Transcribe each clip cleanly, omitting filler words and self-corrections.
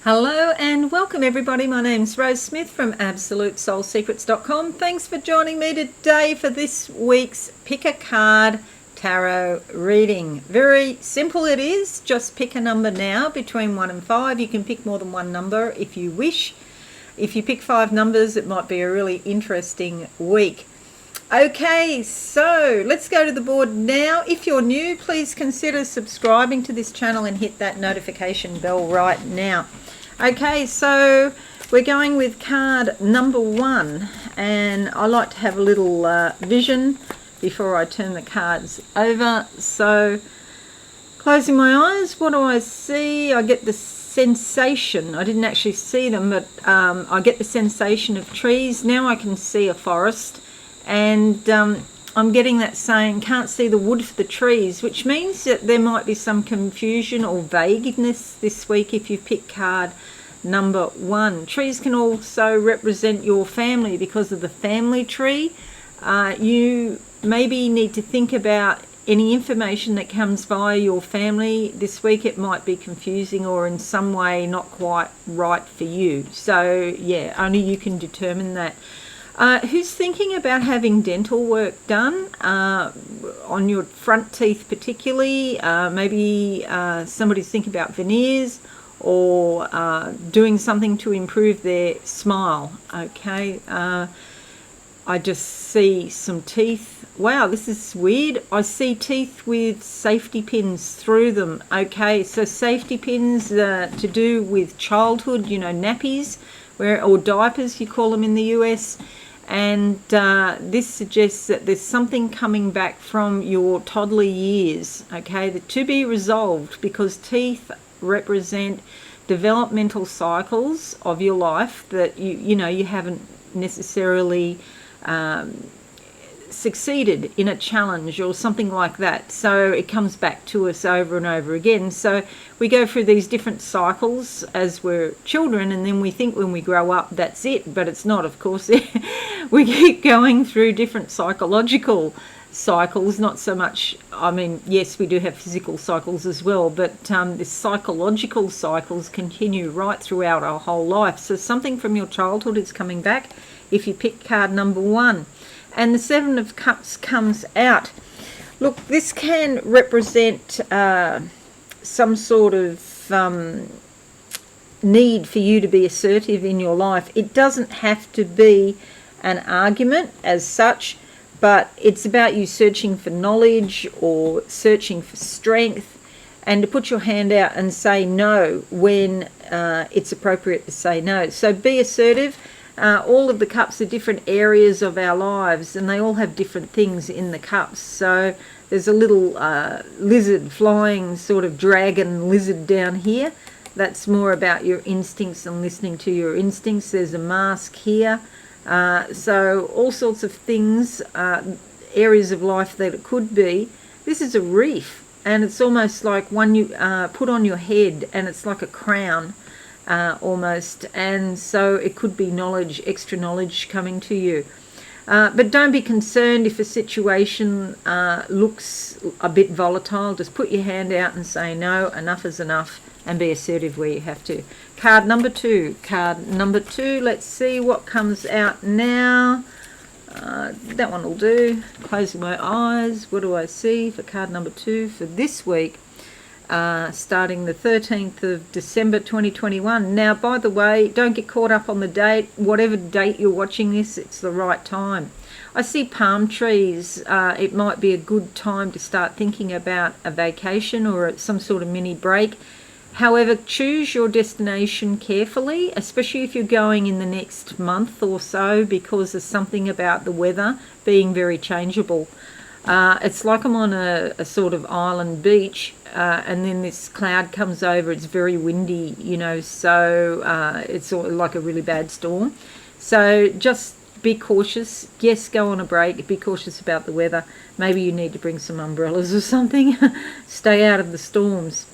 Hello and welcome everybody. My name's Rose Smith from AbsoluteSoulSecrets.com. Thanks for joining me today for this week's Pick a Card Tarot reading. Very simple it is. Just pick a number now between 1 and 5. You can pick more than one number if you wish. If you pick 5 numbers, it might be a really interesting week. Okay, so let's go to the board now. If you're new, please consider subscribing to this channel and hit that notification bell right now. Okay, so we're going with card number 1, and I like to have a little vision before I turn the cards over. So closing my eyes, what do I see? I get the sensation, I didn't actually see them, but I get the sensation of trees. Now I can see a forest, and I'm getting that saying, can't see the wood for the trees, which means that there might be some confusion or vagueness this week if you pick card number 1. Trees can also represent your family because of the family tree. You maybe need to think about any information that comes via your family this week. It might be confusing or in some way not quite right for you. So yeah, only you can determine that. Who's thinking about having dental work done on your front teeth particularly? Maybe somebody's thinking about veneers or doing something to improve their smile. Okay, I just see some teeth. Wow, this is weird. I see teeth with safety pins through them. Okay, so safety pins to do with childhood, you know, nappies or diapers, you call them in the US. And this suggests that there's something coming back from your toddler years, okay, to be resolved, because teeth represent developmental cycles of your life that you haven't necessarily succeeded in a challenge or something like that. So it comes back to us over and over again. So we go through these different cycles as we're children, and then we think when we grow up that's it, but it's not, of course. We keep going through different psychological cycles, not so much, I mean, yes, we do have physical cycles as well, but the psychological cycles continue right throughout our whole life. So something from your childhood is coming back if you pick card number 1. And the 7 of Cups comes out. Look, this can represent some sort of need for you to be assertive in your life. It doesn't have to be an argument as such, but it's about you searching for knowledge or searching for strength, and to put your hand out and say no when it's appropriate to say no. So be assertive. All of the cups are different areas of our lives, and they all have different things in the cups. So there's a little lizard, flying sort of dragon lizard down here. That's more about your instincts and listening to your instincts. There's a mask here. So all sorts of things, areas of life that it could be. This is a wreath, and it's almost like one you put on your head, and it's like a crown. Almost, and so it could be knowledge, extra knowledge coming to you. But don't be concerned if a situation looks a bit volatile. Just put your hand out and say no, enough is enough, and be assertive where you have to. Card number 2. Card number 2, let's see what comes out now. That one will do. Closing my eyes, what do I see for card number 2 for this week? Starting the 13th of December 2021. Now, by the way, don't get caught up on the date. Whatever date you're watching this, it's the right time. I see palm trees. It might be a good time to start thinking about a vacation or some sort of mini break. However, choose your destination carefully, especially if you're going in the next month or so, because there's something about the weather being very changeable. It's like I'm on a sort of island beach, and then this cloud comes over. It's very windy, so it's sort of like a really bad storm. So just be cautious. Yes, go on a break. Be cautious about the weather. Maybe you need to bring some umbrellas or something. Stay out of the storms.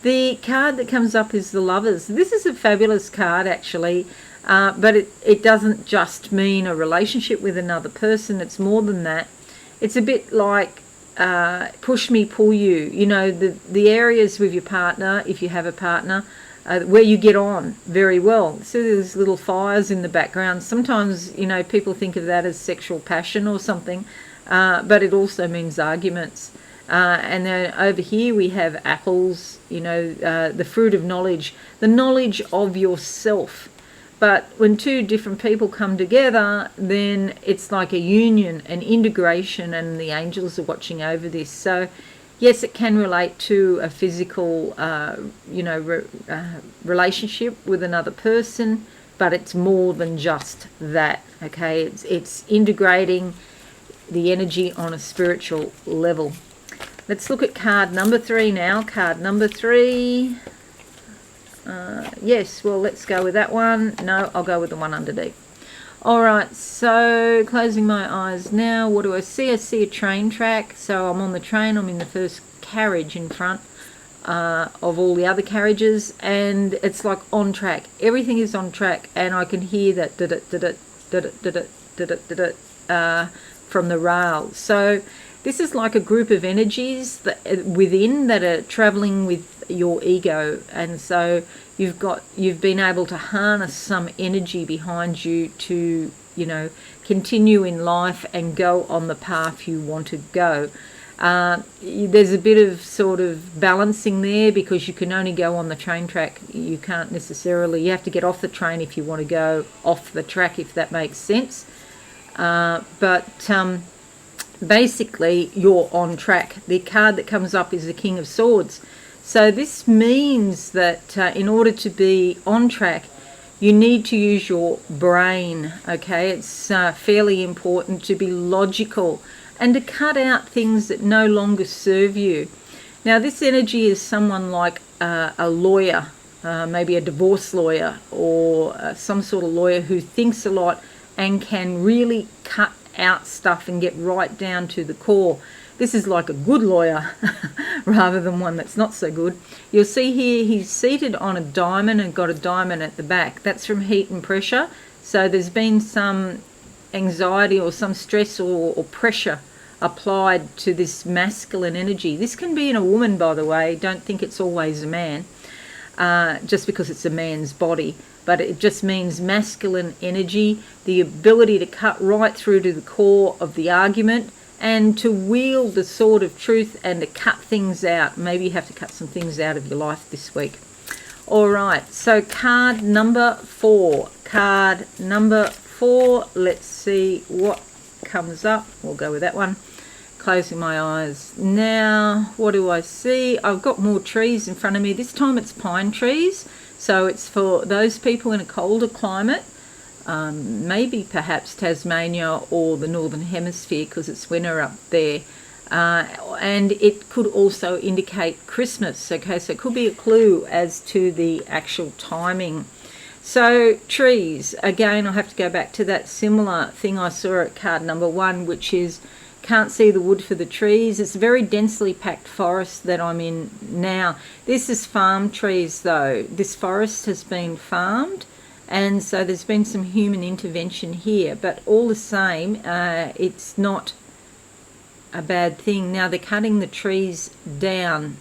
The card that comes up is the Lovers. This is a fabulous card, actually, but it doesn't just mean a relationship with another person. It's more than that. It's a bit like push me, pull you. The areas with your partner, if you have a partner, where you get on very well. So there's little fires in the background. Sometimes, you know, people think of that as sexual passion or something, but it also means arguments. And then over here we have apples, you know, the fruit of knowledge, the knowledge of yourself. But when two different people come together, then it's like a union, an integration, and the angels are watching over this. So yes, it can relate to a physical, relationship with another person, but it's more than just that, okay? It's integrating the energy on a spiritual level. Let's look at card number 3 now. Card number 3. Yes, well, let's go with that one. No, I'll go with the one underneath. All right, so closing my eyes now. What do I see? I see a train track. So I'm on the train. I'm in the first carriage in front of all the other carriages, and it's like on track. Everything is on track, and I can hear that from the rail. So this is like a group of energies that within that are traveling with your ego, and so you've been able to harness some energy behind you to, you know, continue in life and go on the path you want to go. There's a bit of sort of balancing there, because you can only go on the train track. You can't necessarily, you have to get off the train if you want to go off the track, if that makes sense. Basically you're on track. The card that comes up is the King of Swords. So this means that in order to be on track, you need to use your brain, okay? It's fairly important to be logical and to cut out things that no longer serve you. Now, this energy is someone like a lawyer, maybe a divorce lawyer, or some sort of lawyer who thinks a lot and can really cut out stuff and get right down to the core. This is like a good lawyer rather than one that's not so good. You'll see here he's seated on a diamond and got a diamond at the back. That's from heat and pressure. So there's been some anxiety or some stress or pressure applied to this masculine energy. This can be in a woman, by the way. Don't think it's always a man, just because it's a man's body. But it just means masculine energy, the ability to cut right through to the core of the argument and to wield the sword of truth and to cut things out. Maybe you have to cut some things out of your life this week. All right, so card number 4. Card number 4, let's see what comes up. We'll go with that one. Closing my eyes. Now, what do I see? I've got more trees in front of me. This time it's pine trees. So it's for those people in a colder climate, maybe perhaps Tasmania or the Northern Hemisphere, because it's winter up there. And it could also indicate Christmas, okay? So it could be a clue as to the actual timing. So trees, again, I'll have to go back to that similar thing I saw at card number 1, which is can't see the wood for the trees. It's a very densely packed forest that I'm in now. This is farm trees though. This forest has been farmed, and so there's been some human intervention here, but all the same, it's not a bad thing. Now they're cutting the trees down.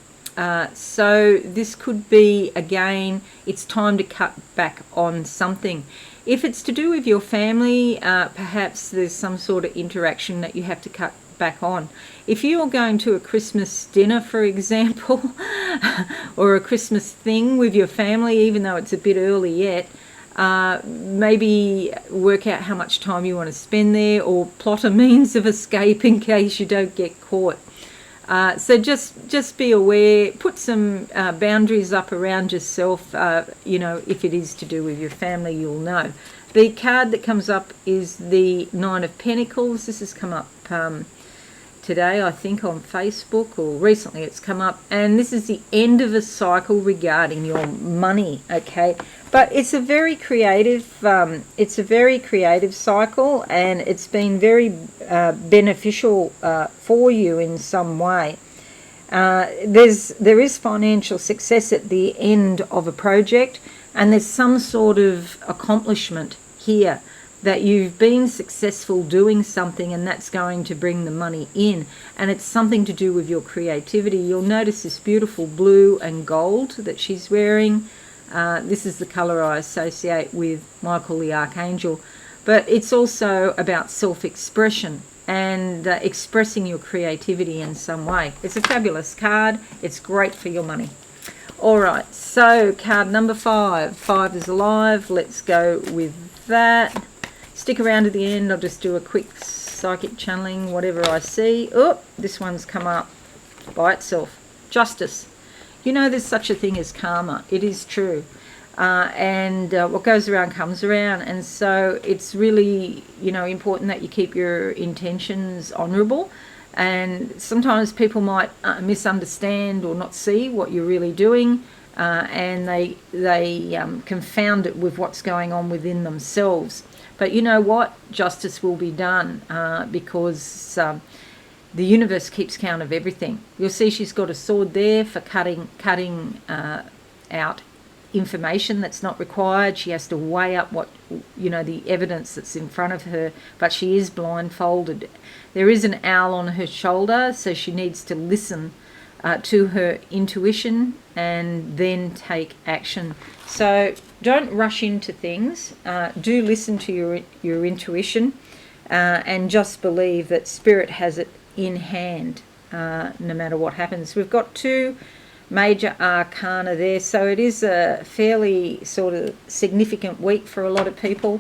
So this could be, again, it's time to cut back on something. If it's to do with your family, perhaps there's some sort of interaction that you have to cut back on. If you're going to a Christmas dinner, for example, or a Christmas thing with your family, even though it's a bit early yet, maybe work out how much time you want to spend there, or plot a means of escape in case you don't get caught. So just be aware, put some boundaries up around yourself. If it is to do with your family, you'll know. The card that comes up is the 9 of Pentacles. This has come up today, I think, on Facebook, or recently it's come up, and this is the end of a cycle regarding your money, okay? But it's a very creative cycle, and it's been very beneficial for you in some way. There is financial success at the end of a project, and there's some sort of accomplishment here that you've been successful doing something, and that's going to bring the money in, and it's something to do with your creativity. You'll notice this beautiful blue and gold that she's wearing. This is the colour I associate with Michael the Archangel. But it's also about self-expression and expressing your creativity in some way. It's a fabulous card. It's great for your money. All right, so card number 5. 5 is alive. Let's go with that. Stick around to the end. I'll just do a quick psychic channeling, whatever I see. Oh, this one's come up by itself. Justice. You know, there's such a thing as karma. It is true. And what goes around comes around. And so it's really, important that you keep your intentions honourable. And sometimes people might misunderstand or not see what you're really doing, and they confound it with what's going on within themselves. But you know what? Justice will be done because the universe keeps count of everything. You'll see she's got a sword there for cutting out information that's not required. She has to weigh up what the evidence that's in front of her, but she is blindfolded. There is an owl on her shoulder, so she needs to listen to her intuition and then take action. So don't rush into things. Do listen to your intuition and just believe that Spirit has it in hand no matter what happens. We've got 2 major arcana there, so it is a fairly sort of significant week for a lot of people,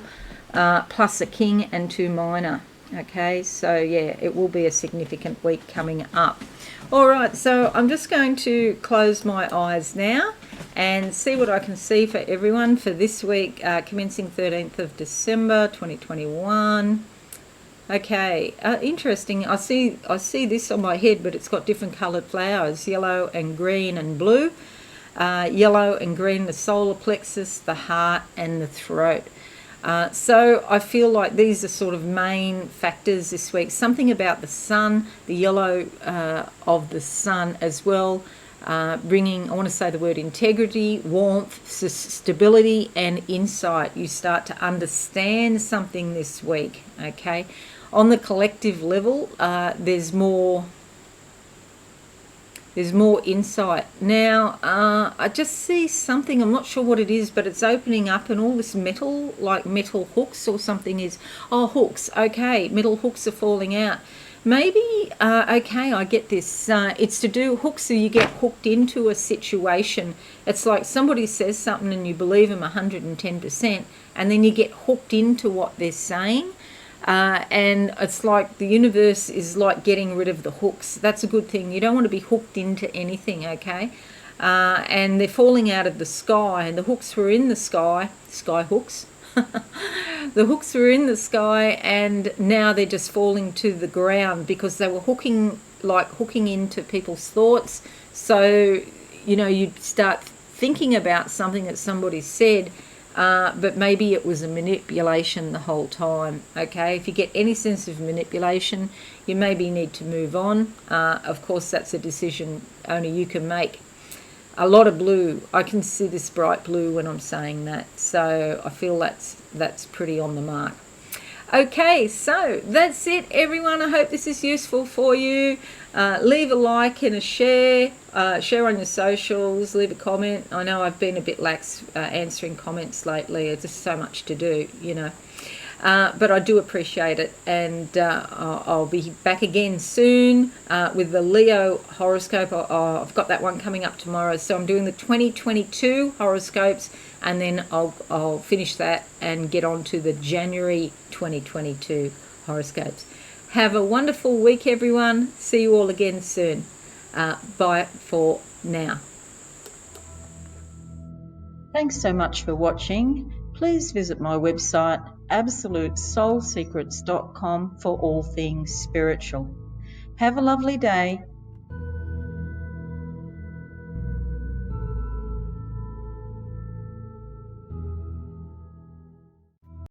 plus a king and 2 minor. Okay, so yeah, it will be a significant week coming up. All right, so I'm just going to close my eyes now and see what I can see for everyone for this week, commencing 13th of December 2021. Okay, interesting. I see this on my head, but it's got different coloured flowers, yellow and green and blue. Yellow and green, the solar plexus, the heart and the throat. So I feel like these are sort of main factors this week. Something about the sun, the yellow of the sun as well, bringing, I want to say the word integrity, warmth, stability and insight. You start to understand something this week, okay? On the collective level, there's more insight. Now, I just see something, I'm not sure what it is, but it's opening up and all this metal, like metal hooks or something is, hooks, okay, metal hooks are falling out. Maybe, okay, I get this, it's to do hooks, so you get hooked into a situation. It's like somebody says something and you believe them 110%, and then you get hooked into what they're saying. And it's like the universe is like getting rid of the hooks. That's a good thing. You don't want to be hooked into anything, okay? And they're falling out of the sky, and the hooks were in the sky hooks. The hooks were in the sky, and now they're just falling to the ground because they were hooking into people's thoughts. So, you start thinking about something that somebody said, but maybe it was a manipulation the whole time, okay? If you get any sense of manipulation, you maybe need to move on. Of course, that's a decision only you can make. A lot of blue. I can see this bright blue when I'm saying that, so I feel that's pretty on the mark. Okay, so that's it, everyone. I hope this is useful for you. Leave a like and a share. Share on your socials. Leave a comment. I know I've been a bit lax answering comments lately. It's just so much to do, but I do appreciate it, and I'll be back again soon with the Leo horoscope. I've got that one coming up tomorrow, so I'm doing the 2022 horoscopes, and then I'll finish that and get on to the January 2022 horoscopes. Have a wonderful week, everyone. See you all again soon. Bye for now. Thanks so much for watching. Please visit my website absolutesoulsecrets.com for all things spiritual. Have a lovely day.